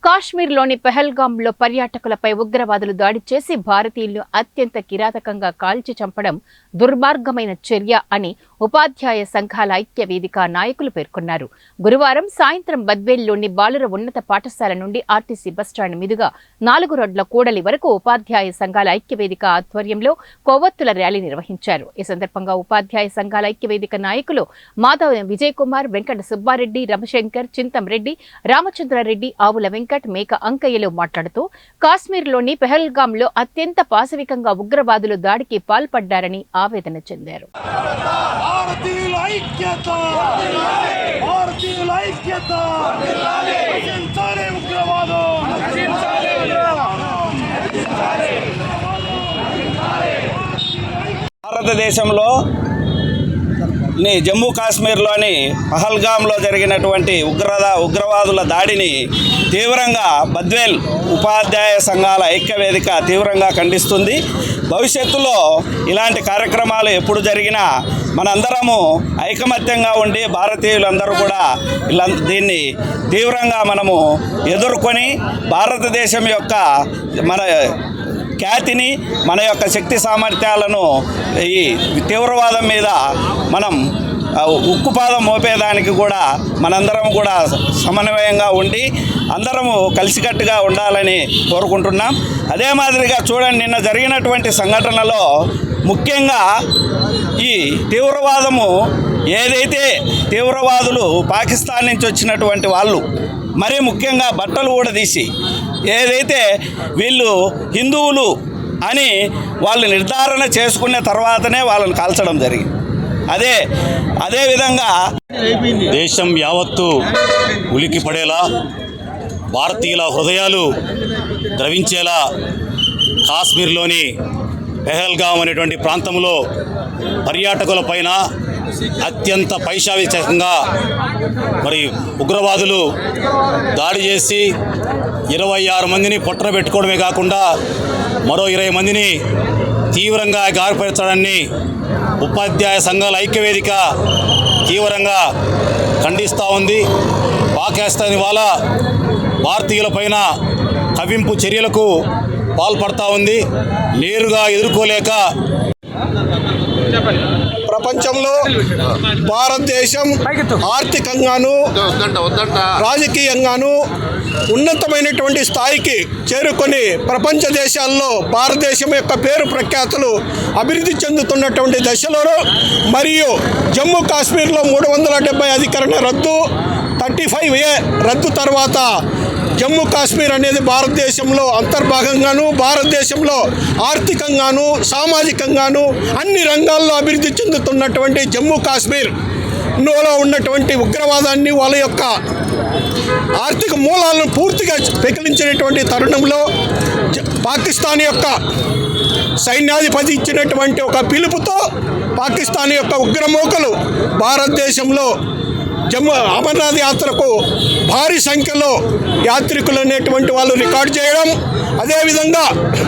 కాశ్మీర్లోని పెహల్గాంలో పర్యాటకులపై ఉగ్రవాదులు దాడి చేసి భారతీయులను అత్యంత కిరాతకంగా కాల్చి చంపడం దుర్మార్గమైన చర్య అని ఉపాధ్యాయ సంఘాల ఐక్య వేదిక నాయకులు పేర్కొన్నారు. గురువారం సాయంత్రం బద్వేల్లోని బాలుర ఉన్నత పాఠశాల నుండి ఆర్టీసీ బస్టాండ్ మీదుగా 4 రోడ్ల కూడలి వరకు ఉపాధ్యాయ సంఘాల ఐక్య వేదిక ఆధ్వర్యంలో కొవ్వొత్తుల ర్యాలీ నిర్వహించారు. ఈ సందర్భంగా ఉపాధ్యాయ సంఘాల ఐక్య వేదిక నాయకులు మాధవ్ విజయ్ కుమార్, వెంకట సుబ్బారెడ్డి, రమశంకర్, చింతం రెడ్డి, రామచంద్రారెడ్డి, ఆవుల వెంకట, మేక అంకయ్యలు మాట్లాడుతూ కాశ్మీర్లోని పెహల్గాంలో అత్యంత పాశవికంగా ఉగ్రవాదులు దాడికి పాల్పడ్డారని ఆవేదన చెందారు. భారతదేశంలో జమ్మూ కాశ్మీర్లోని పహల్గాంలో జరిగినటువంటి ఉగ్రవాదుల దాడిని తీవ్రంగా బద్వేల్ ఉపాధ్యాయ సంఘాల ఐక్య వేదిక తీవ్రంగా ఖండిస్తుంది. భవిష్యత్తులో ఇలాంటి కార్యక్రమాలు ఎప్పుడు జరిగినా మనందరము ఐకమత్యంగా ఉండి భారతీయులందరూ కూడా దీన్ని తీవ్రంగా మనము ఎదుర్కొని భారతదేశం యొక్క మన ఖ్యాతిని, మన యొక్క శక్తి సామర్థ్యాలను ఈ తీవ్రవాదం మీద మనం ఉక్కుపాదం మోపేదానికి కూడా మనందరం కూడా సమన్వయంగా ఉండి అందరము కలిసికట్టుగా ఉండాలని కోరుకుంటున్నాం. అదే మాదిరిగా చూడండి, నిన్న జరిగినటువంటి సంఘటనలో ముఖ్యంగా ఈ తీవ్రవాదము ఏదైతే తీవ్రవాదులు పాకిస్తాన్ నుంచి వచ్చినటువంటి వాళ్ళు మరీ ముఖ్యంగా బట్టలు కూడా తీసి ఏదైతే వీళ్ళు హిందువులు అని వాళ్ళు నిర్ధారణ చేసుకున్న తర్వాతనే వాళ్ళని కాల్చడం జరిగింది. అదేవిధంగా దేశం యావత్తు ఉలికి పడేలా, భారతీయుల హృదయాలు ద్రవించేలా కాశ్మీర్లోని పెహల్గాం అనేటువంటి ప్రాంతంలో పర్యాటకులపైన అత్యంత పైశాచికంగా మరి ఉగ్రవాదులు దాడి చేసి 26 మందిని పొట్టన పెట్టుకోవడమే కాకుండా మరో 20 మందిని తీవ్రంగా గాయపరచడాన్ని ఉపాధ్యాయ సంఘాల ఐక్యవేదిక తీవ్రంగా ఖండిస్తూ ఉంది. పాకిస్తాన్ వాళ్ళ భారతీయులపైన కవ్వింపు చర్యలకు పాల్పడతా ఉంది. నేరుగా ఎదుర్కోలేక ప్రపంచంలో భారతదేశం ఆర్థికంగాను రాజకీయంగాను ఉన్నతమైనటువంటి స్థాయికి చేరుకొని ప్రపంచ దేశాల్లో భారతదేశం యొక్క పేరు ప్రఖ్యాతులు అభివృద్ధి చెందుతున్నటువంటి దశలో మరియు జమ్మూ కాశ్మీర్లో 370 అధికరణ రద్దు, 35A రద్దు తర్వాత జమ్మూ కాశ్మీర్ అనేది భారతదేశంలో అంతర్భాగంగాను, భారతదేశంలో ఆర్థికంగాను, సామాజికంగాను అన్ని రంగాల్లో అభివృద్ధి చెందుతున్నటువంటి జమ్మూ కాశ్మీర్లో ఉన్నటువంటి ఉగ్రవాదాన్ని, వాళ్ళ యొక్క ఆర్థిక మూలాలను పూర్తిగా పెకిలించినటువంటి తరుణంలో పాకిస్తాన్ యొక్క సైన్యాధిపతి ఇచ్చినటువంటి ఒక పిలుపుతో పాకిస్తాన్ యొక్క ఉగ్రమూకలు భారతదేశంలో అమర్నాథ్ యాత్రకు భారీ సంఖ్యలో యాత్రికులు అనేటువంటి వాళ్ళు రికార్డు చేయడం, అదేవిధంగా